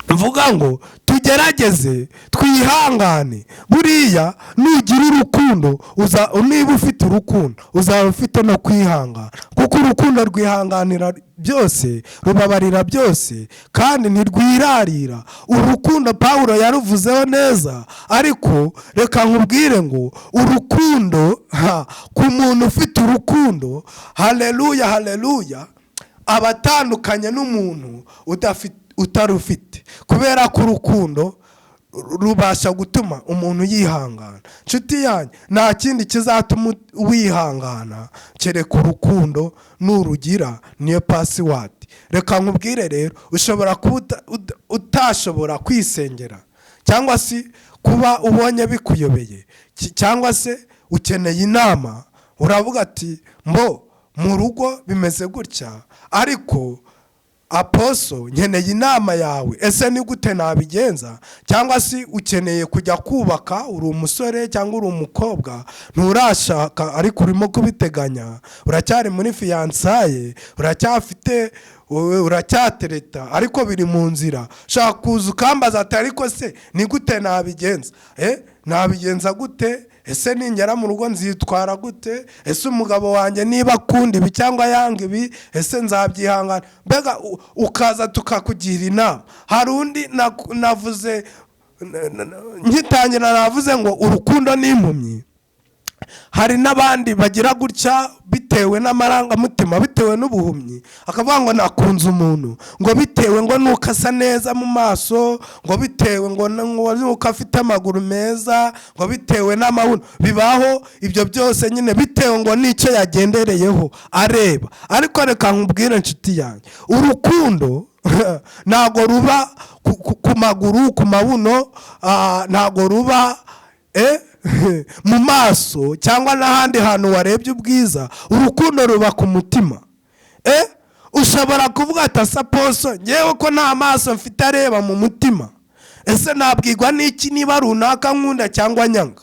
Mvuga ngo tugerageze twihangane. Buriya nugira urukundo, niba ufite urukundo uzaba ufite no kwihangana, kuko urukundo rwihanganira byose, rubabarira byose, kandi ntirwirarira. Urukundo Pawulo yaruvuzeho neza. Ariko reka nkubwire ngo urukundo, ku muntu ufite urukundo, haleluya haleluya, abatandukanye n'umuntu utarufite, kubera ko urukundo rubasha gutuma umuntu yihangana. Nshuti yanjye, nta kindi kizatuma wihangana kereka urukundo nurugira, niyo pasiwadi. Reka nkubwire rero, ushobora kuba utashobora kwisengera, cyangwa se kuba ubonye bikuyobeye, cyangwa se ukeneye inama. Uravuga ati mu rugo bimeze gutya, ariko Aposo nkeneye inama yawe, ese ni gute nabigenza? Cyangwa se ukeneye kujya kubaka, uri umusore cyangwa uri umukobwa, nturashaka ariko urimo kubiteganya, uracyari muri fiyansaye, uracyatereta ariko biri mu nzira, shaka kuza ukambaza ati ariko se ni gute nabigenza? Nabigenza gute? Ese ningera mu rugo nzitwara gute? Ese umugabo wanjye niba akunda ibi cyangwa yanga ibi, ese nzabyihangana? Mbega ukaza tukakugira inama. Hari undi navuze nkitangira, navuze ngo urukundo ni impumyi. Hari n'abandi bagira gutya bitewe n'amarangamutima, bitewe n'ubuhumyi, akavuga ngo nakunze umuntu, ngo bitewe ngo nuko asa neza mu maso, ngo bitewe ngo nuko afite amaguru meza, ngo bitewe n'amabuno. Bibaho ibyo byose nyine, bitewe ngo nicyo yagendereyeho areba. Ariko reka nkubwire nshuti yanjye, urukundo ntago ruba ku maguru, ku mabuno, ntago ruba mu maso cyangwa n'ahandi hantu warebye ubwiza. Urukundo ruba ku mutima. Ushobora kuvuga ati Aposo, ngewe ko nta maso mfite areba mu mutima, ese nabwirwa n'iki niba runaka nkunda cyangwa nyanga?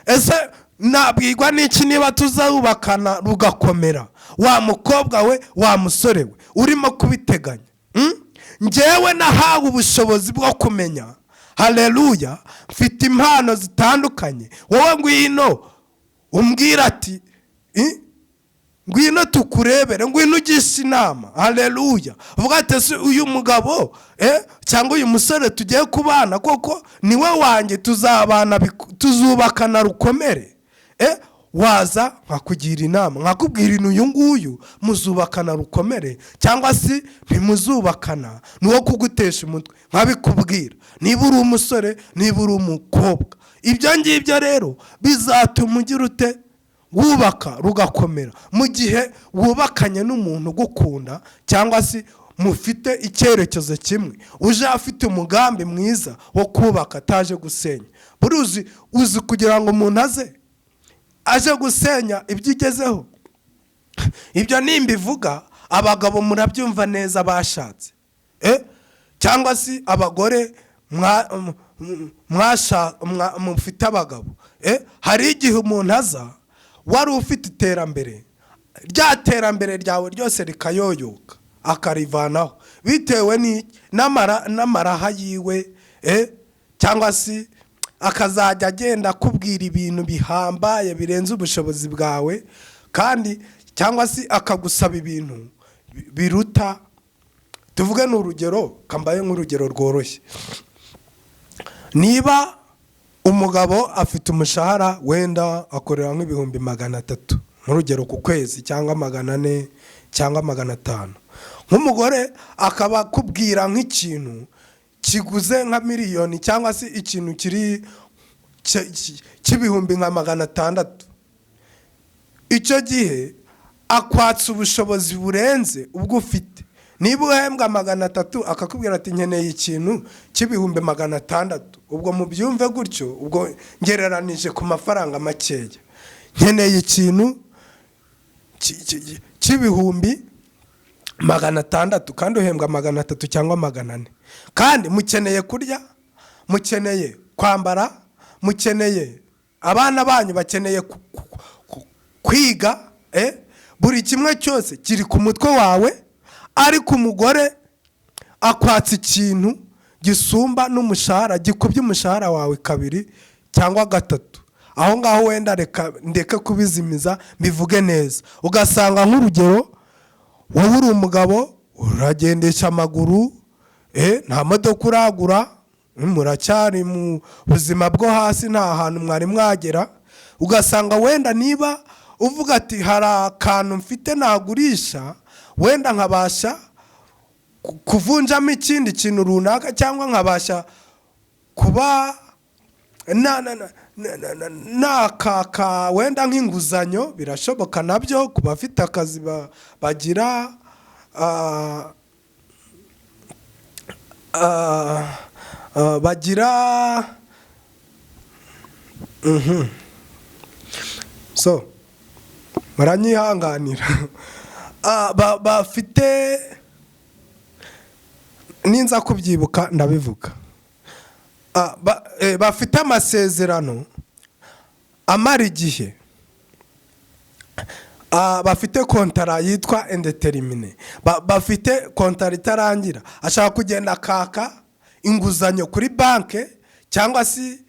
Ese nabwirwa n'iki niba tuzubakana rugakomera? Wa mukobwa we, wa musore we, urimo kubiteganya. Ngewe nahawe ubushobozi bwo kumenya haleluya, mfite impano zitandukanye, wowe ngwino umbwira ati ngwino tukurebere, ngwino ugisha inama, haleluya. Uvuga ati uyu mugabo cyangwa uyu musore tugiye kubana koko niwe wanjye, tuzabana tuzubakana rukomere, waza nkakugira inama, nkakubwira uyu nguyu muzubakana rukomere, cyangwa se ntimuzubakana, nuwo kugutesha umutwe nkabikubwira, niba uri umusore, niba uri umukobwa. Ibyo ngibyo rero bizatuma ugira ute, wubaka rugakomera, mu gihe wubakanye n'umuntu ugukunda, cyangwa se mufite icyerekezo kimwe, uje afite umugambi mwiza wo kubaka, ataje gusenya. uzi kugira ngo umuntu aje gusenya ibyo ugezeho. Ibyo nimbivuga abagabo murabyumva neza bashatse, cyangwa se abagore mufite abagabo, hari igihe umuntu aza wari ufite iterambere, rya terambere ryawe ryose rikayoyoka akarivanaho bitewe n'amaraha yiwe, cyangwa se akazajya agenda akubwira ibintu bihambaye birenze ubushobozi bwawe, kandi cyangwa se akagusaba ibintu biruta. Tuvuge n'urugero, kambaye nk'urugero rworoshye. Niba umugabo afite umushahara wenda akorera nk'ibihumbi 300 nk'urugero ku kwezi, cyangwa 400 cyangwa 500, nk'umugore akaba akubwira nk'ikintu kiguze nka miliyoni, cyangwa se ikintu kiri cy'ibihumbi nka 600, icyo gihe akwatsa ubushobozi burenze ubwo ufite. Niba uhembwa 300 akakubwira ati nkeneye ikintu cy'ibihumbi 600, ubwo mubyumve gutyo, ubwo ngereranije ku mafaranga makeya, nkeneye ikintu cy'ibihumbi 600 kandi uhembwa 300 cyangwa 400, kandi mukeneye kurya, mukeneye kwambara, mukeneye abana banyu bakeneye kwiga, buri kimwe cyose kiri ku mutwe wawe, ariko umugore akwatsa ikintu gisumba n'umushahara, gikubye umushahara wawe 2 cyangwa 3. Aho ngaho wenda ndeke kubizimiza bivuge neza. Ugasanga nk'urugero, wowe uri umugabo uragendesha amaguru, nta modoka uragura, muracyari mu buzima bwo hasi, nta hantu mwari mwagera. Ugasanga wenda niba uvuga ati hari akantu mfite nagurisha, wenda nkabasha kuvunjamo ikindi kintu runaka, cyangwa nkabasha kuba nakaka wenda nk'inguzanyo, birashoboka nabyo ku bafite akazi bagira so muranyihanganira, bafite, ninza kubyibuka ndabivuga, bafite amasezerano amara igihe, bafite kontara yitwa indetermine, bafite kontara itarangira. Ashaka kugenda akaka inguzanyo kuri banke, cyangwa se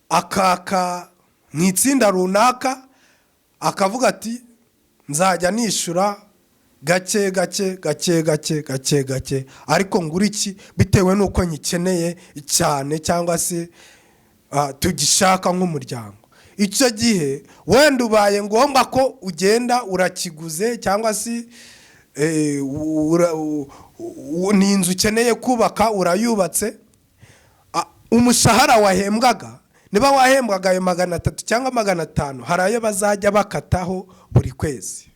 akaka nk'itsinda runaka, akavuga ati nzajya nishura gake gake gake gake gake gake, ariko ngura iki bitewe nuko nyikeneye cyane, cyangwa se tugishaka nk'umuryango. Icyo gihe wenda ubaye ngombwa ko ugenda urakiguze, cyangwa se ni inzu ukeneye kubaka urayubatse, umushahara wahembwaga, niba wahembwaga ayo 300 cyangwa 500, hari ayo bazajya bakataho buri kwezi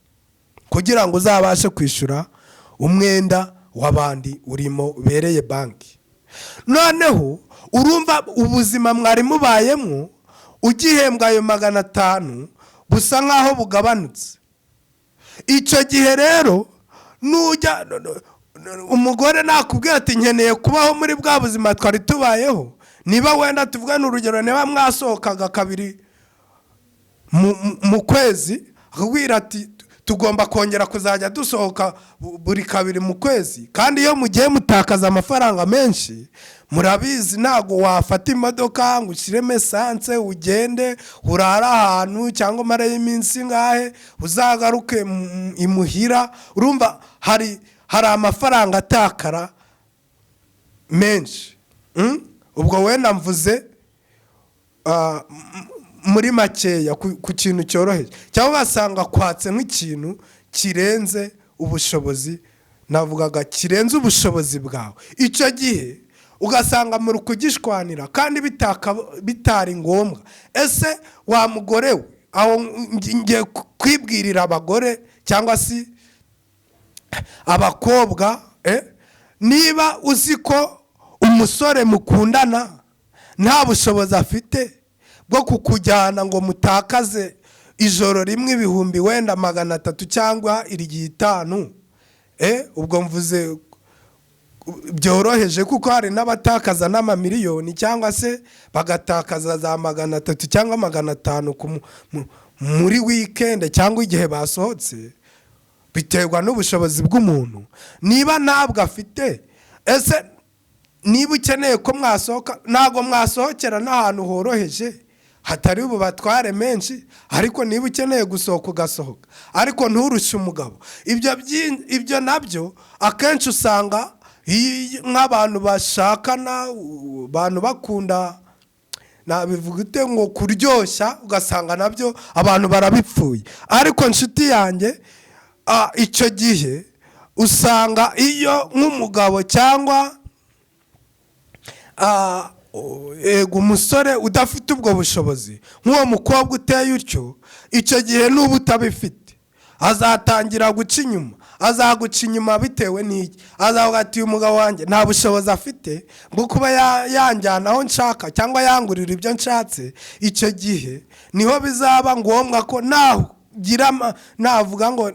kugira ngo uzabashe kwishyura umwenda w'abandi urimo ubereye banki. Noneho urumva ubuzima mwari mubayemo, ugihembwa ayo 500 busa nkaho bugabanutse. Icyo gihe rero nujya umugore nakubwira ati nkeneye kubaho muri bwa buzima twari tubayeho, niba wenda tuvugana urugero, niba mwasohokaga 2 mu kwezi, akubwira ati tugomba kongera kuzajya dusohoka buri kabiri mu kwezi. Kandi iyo mugiye mutakaza amafaranga menshi, murabizi ntago wafata imodoka ngo ushyiremo esanse ugende urara ahantu cyangwa umare iminsi ngahe uzagaruke imuhira. Urumva hari amafaranga atakara menshi. Ubwo wenda mvuze muri makeya ku kintu cyoroheje, cyangwa ugasanga kwatse nk'ikintu kirenze ubushobozi, navugaga kirenze ubushobozi bwawe. Icyo gihe ugasanga muri kugishwanira kandi bitari ngombwa. Ese wa mugore we, aho ngiye kwibwirira abagore cyangwa si abakobwa, niba uzi ko umusore mukundana nta bushobozi afite bwo kukujyana ngo mutakaze ijoro rimwe ibihumbi wenda 300 cyangwa 500, ubwo mvuze byoroheje, kuko hari n'abatakaza n'amamiliyoni cyangwa se bagatakaza za 300 cyangwa 500 muri weekend cyangwa igihe basohotse, biterwa n'ubushobozi bw'umuntu. Niba ntabwo afite, ese niba ukeneye ko mwasohoka, ntago mwasohokera n'ahantu horoheje hatari ubu batware menshi, ariko niba ukeneye gusohoka ugasohoka, ariko nturushe umugabo. Ibyo nabyo akenshi usanga nk'abantu bashakana, abantu bakunda, nabivuga ute, ngo kuryoshya, ugasanga nabyo abantu barabipfuye. Ariko nshuti yanjye, icyo gihe usanga iyo nk'umugabo cyangwa umusore udafite ubwo bushobozi, nk'uwo mukobwa uteye utyo, icyo gihe n'ubu utabifite azatangira guca inyuma, azaguca inyuma bitewe n'iki, azavuga ati uyu mugabo wanjye nta bushobozi afite bwo kuba yanjyana aho nshaka cyangwa yangurira ibyo nshatse. Icyo gihe niho bizaba ngombwa ko navuga ngo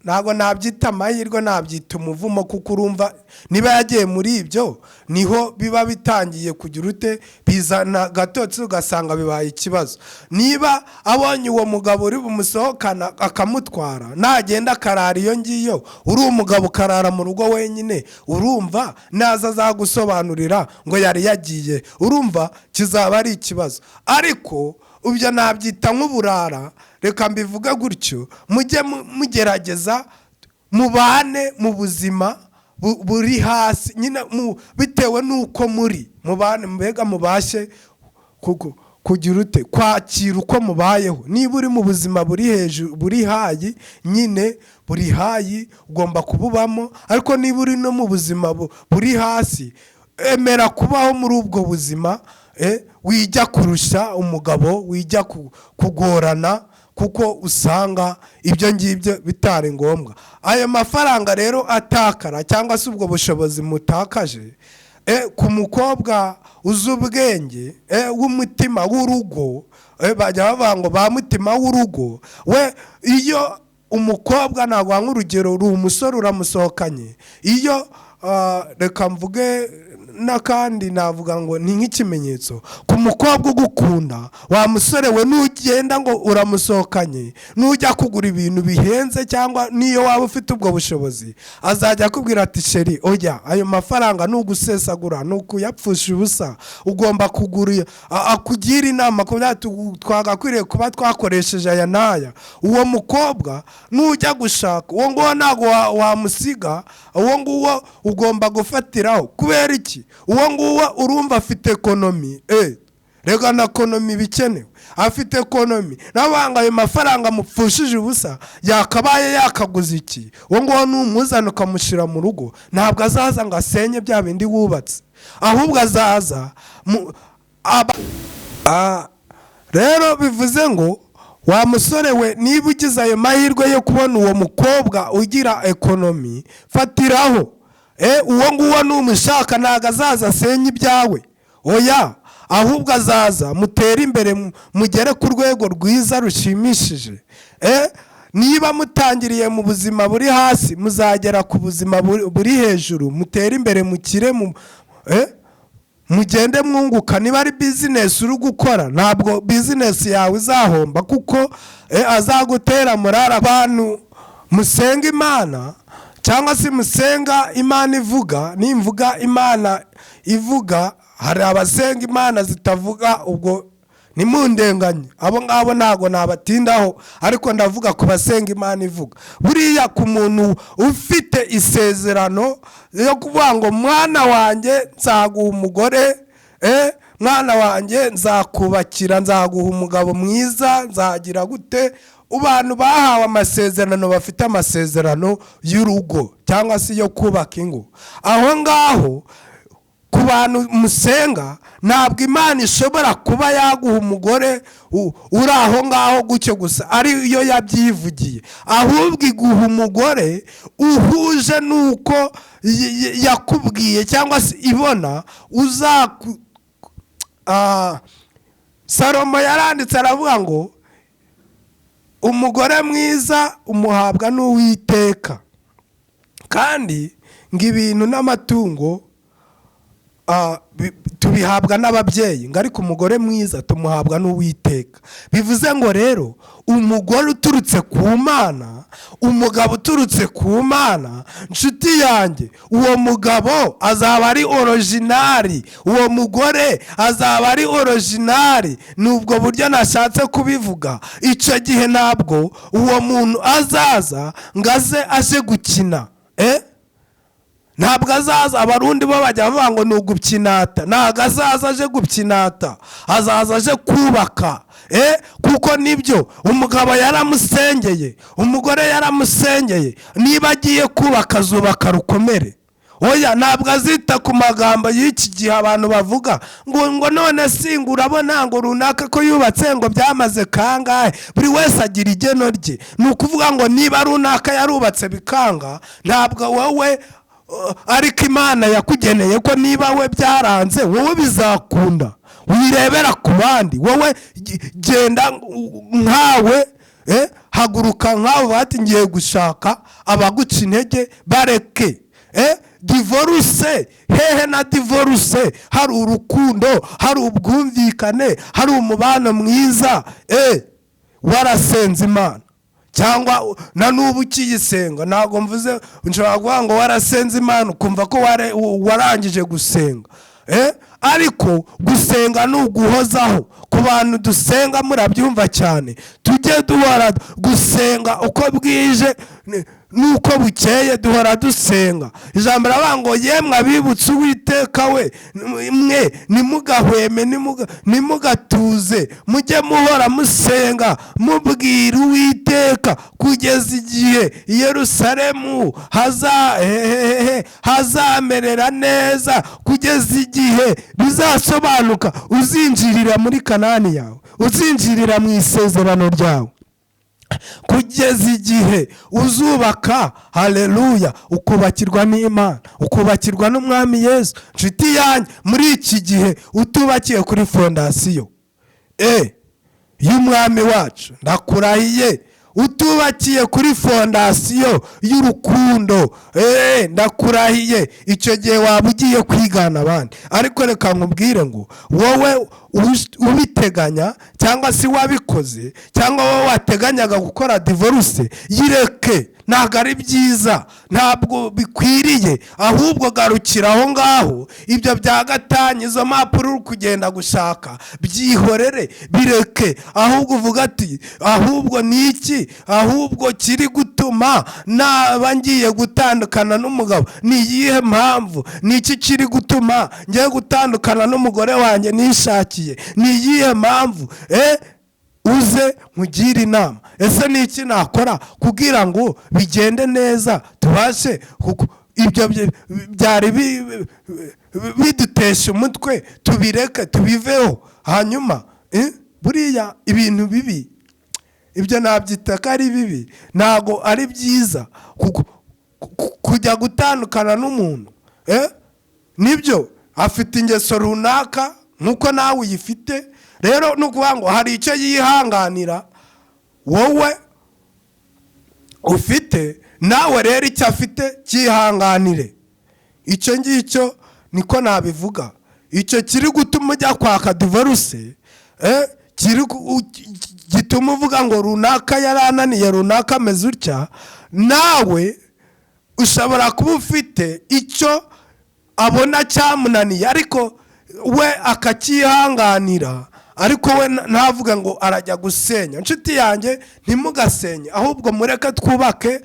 ntago nabyita amahirwe, nabyita umuvumo, kuko urumva niba yagiye muri ibyo niho biba bitangiye kugira ute, bizana gatotsi, ugasanga bibaye ikibazo. Niba abonye uwo mugabo uri bumusohokana akamutwara, nagenda akarara iyo ngiyo, uri umugabo ukarara mu rugo wenyine, urumva naza azagusobanurira ngo yari yagiye, urumva kizaba ari ikibazo. Ariko ibyo nabyita nk'uburara, reka mbivuga gutyo. Mujye mugerageza mubane mu buzima buri hasi nyine, bitewe n'uko mubane, mbega mubashe kugira ute, kwakira uko mubayeho. Niba uri mu buzima buri hejuru, buri hayi, nyine buri hayi ugomba kububamo. Ariko niba uri no mu buzima buri hasi, emera kubaho muri ubwo buzima. Wijya kurusha umugabo, wijya kugorana, kuko usanga ibyo ngibyo bitari ngombwa. Ayo mafaranga rero atakara, cyangwa se ubwo bushobozi mutakaje, ku mukobwa uzi ubwenge, w'umutima w'urugo, bajya bavuga ngo ba mutima w'urugo we. Iyo umukobwa, nagwa nk'urugero, uri umusore uramusohokanye, iyo reka mvuge n'akandi, navuga ngo ni nk'ikimenyetso ku mukobwa ugukunda, wa musore we, nugenda ngo uramusohokanye, nujya kugura ibintu bihenze, cyangwa niyo waba ufite ubwo bushobozi, azajya akubwira ati sheri, oya, ayo mafaranga nugusesagura, nukuyapfusha ubusa, ugomba kugura, akugira inama ko twagakwiriye kuba twakoresheje aya n'aya. Uwo mukobwa nujya gushaka, uwo nguwo ntago wamusiga, uwo nguwo ugomba gufatiraho. Kubera iki? Uwo nguwo urumva afite ekonomi, rega na ekonomi bikenewe, afite ekonomi. Nabanga ayo mafaranga mupfushije ubusa, yakabaye yakaguza iki? Uwo nguwo numuzana ukamushyira mu rugo, ntabwo azaza ngo asenye bya bindi wubatse, ahubwo azaza rero bivuze ngo wa musore we, niba ugize ayo mahirwe yo kubona uwo mukobwa ugira ekonomi, fatiraho. Uwo nguwo numushaka ntago azaza asenye ibyawe, oya, ahubwo azaza mutere imbere, mugere ku rwego rwiza rushimishije. Niba mutangiriye mu buzima buri hasi, muzagera ku buzima buri hejuru, mutere imbere, mukire, mugende mwunguka. Niba ari bizinesi uri gukora, ntabwo bizinesi yawe izahomba, kuko azagutera murara. Abantu musenga Imana, cyangwa se musenga Imana ivuga, nimvuga Imana ivuga, hari abasenga Imana zitavuga, ubwo nimundenganye, abo ngabo ntago nabatindaho, ariko ndavuga ku basenga Imana ivuga. Buriya ku muntu ufite isezerano yo kuvuga ngo mwana wanjye nzaguha umugore, mwana wanjye nzakubakira, nzaguha umugabo mwiza, nzagira gute. Abantu bahawe amasezerano, bafite amasezerano y'urugo cyangwa se yo kubaka ingo, aho ngaho ku bantu musenga, ntabwo Imana ishobora kuba yaguha umugore uri aho ngaho gutyo gusa ari yo yabyivugiye, ahubwo iguha umugore uhuje n'uko yakubwiye cyangwa se ibona. Salomo yaranditse aravuga ngo umugore mwiza umuhabwa n'Uwiteka, kandi ngo ibintu n'amatungo tubihabwa n'ababyeyi, ngo ariko umugore mwiza tumuhabwa n'Uwiteka. Bivuze ngo rero umugore uturutse ku Mana, umugabo uturutse ku Mana, nshuti yanjye, uwo mugabo azaba ari originari, uwo mugore azaba ari originari. Nubwo buryo nashatse kubivuga, icyo gihe ntabwo uwo muntu azaza ngo aje gukina, ntabwo azaza. Abarundi bo bajya bavuga ngo ni ugupyinata. Ntabwo azaza aje gupyinata, azaza aje kubaka. Kuko nibyo umugabo yaramusengeye, umugore yaramusengeye, niba agiye kubaka azubaka rukomere. Oya, ntabwo azita ku magambo y'iki gihe abantu bavuga ngo none singa urabona ngo runaka ko yubatse ngo byamaze kangahe. Buri wese agira igeno rye. Ni ukuvuga ngo niba runaka yarubatse bikanga, ntabwo wowe ariko Imana yakugeneye ko niba we byaranze, wowe bizakunda. Wirebera ku bandi, wowe genda nkawe, haguruka nkawe, bati ngiye gushaka, abaguca intege bareke. Divorce, hehe na divorce, hari urukundo, hari ubwumvikane, hari umubano mwiza. Warasenze Imana, cyangwa na n'ubu ukiyisenga. Ntabwo mvuze nshobora kuvuga ngo warasenze Imana ukumva ko warangije gusenga, ariko gusenga ni uguhozaho. Ku bantu dusenga murabyumva cyane, tujye duhora gusenga uko bwije nuko bukeye, duhora dusenga. Ijambo ravuga ngo yemwe abibutse Uwiteka we, mwe nimugahweme, nimugatuze, mujye muhora musenga mubwira Uwiteka kugeza igihe i Yerusalemu hazamerera neza, kugeza igihe bizasobanuka uzinjirira muri Kanani yawe, uzinjirira mu isezerano ryawe, kugeza igihe uzubaka. Haleluya! Ukubakirwa n'Imana, ukubakirwa n'Umwami Yesu. Nshuti yanjye, muri iki gihe utubakiye kuri fondasiyo y'Umwami wacu, ndakurahiye, utubakiye kuri fondasiyo y'urukundo, ndakurahiye, icyo gihe waba ugiye kwigana abandi. Ariko reka nkubwire ngo wowe ubiteganya, cyangwa se wabikoze, cyangwa wowe wateganyaga gukora divorce, yireke. Ntabwo ari byiza, ntabwo bikwiriye. Ahubwo garukira aho ngaho, ibyo bya gatanya, izo mpapuro uri kugenda gushaka, byihorere, bireke. Ahubwo uvuga ati, ahubwo ni iki ahubwo kiri gutuma naba ngiye gutandukana n'umugabo? Ni iyihe mpamvu? Ni iki kiri gutuma ngiye gutandukana n'umugore wanjye nishakiye? Ni iyihe mpamvu? Uze nkugire inama. Ese ni iki nakora kugira ngo bigende neza, tubashe ibyo byari bidutesha umutwe, tubireke, tubiveho. Hanyuma buriya ibintu bibi, ibyo nabyita ko ari bibi, ntago ari byiza kujya gutandukana n'umuntu. Nibyo afite ingeso runaka nkuko nawe uyifite, rero nukuvuga ngo hari icyo yihanganira wowe ufite, nawe rero icyo afite cyihanganire. Icyo ngicyo niko nabivuga. icyo kiri gutuma ujya kwaka divorce gituma uvuga ngo runaka yarananiye, runaka ameze utya, nawe ushobora kuba ufite icyo abona cyamunaniye ariko we akakihanganira, ariko we ntavuga ngo arajya gusenya. Inshuti yanjye, ntimugasenye, ahubwo mureke twubake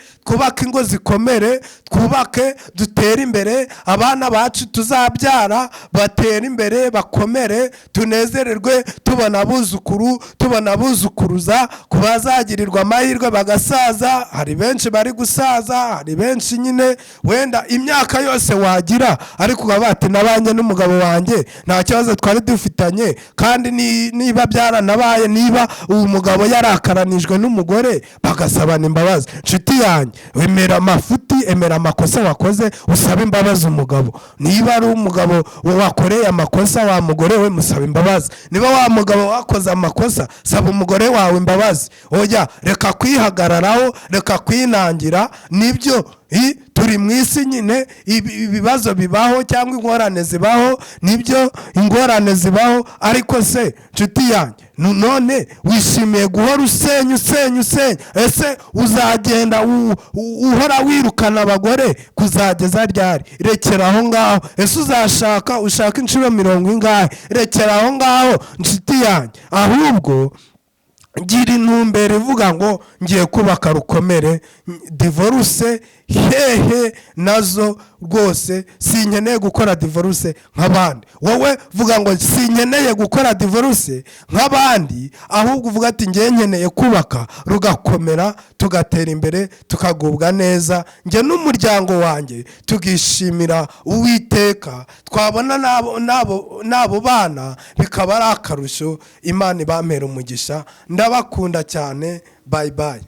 ingo zikomere, twubake dutere imbere, abana bacu tuzabyara batera imbere bakomere, tunezererwe tubona abuzukuru, tubona abuzukuruza, kubazagirirwa amahirwe bagasaza. Hari benshi bari gusaza, hari benshi nyine wenda imyaka yose wagira, ariko ukabati nabanye n'umugabo wanjye nta kibazo twari dufitanye, kandi niba byaranabaye, niba uwo mugabo yarakaranijwe n'umugore bagasabana imbabazi. Nshuti yanjye, wemera amafuti, emera amakosa wakoze, usaba imbabazi umugabo. Niba ari umugabo wakoreye amakosa, wa mugore we musaba imbabazi. Niba wa mugabo wakoze amakosa, saba umugore wawe imbabazi. Oya, reka kwihagararaho, reka kwinangira. Nibyo turi mu isi nyine, ibibazo bibaho cyangwa ingorane zibaho, nibyo ingorane zibaho, ariko se nshuti yanjye, none wishimiye guhora usenya? Ese uzagenda uhora wirukana abagore kuzageza ryari? Rekera aho ngaho. Ese ushaka inshuro 40 ingahe? Rekera aho ngaho nshuti yanjye, ahubwo gira intumbero ivuga ngo ngiye kubaka rukomere. Divorce hehe nazo rwose, sinkeneye gukora divorce nk'abandi. Wowe vuga ngo sinkeneye gukora divorce nk'abandi, ahubwo uvuga ati ngiye nkeneye kubaka rugakomera, tugatera imbere, tukagubwa neza, nge n'umuryango wanjye tugishimira Uwiteka, twabona nabo bana bikaba ari akarusho. Imana ibampera umugisha, ndabakunda cyane. Bye bye.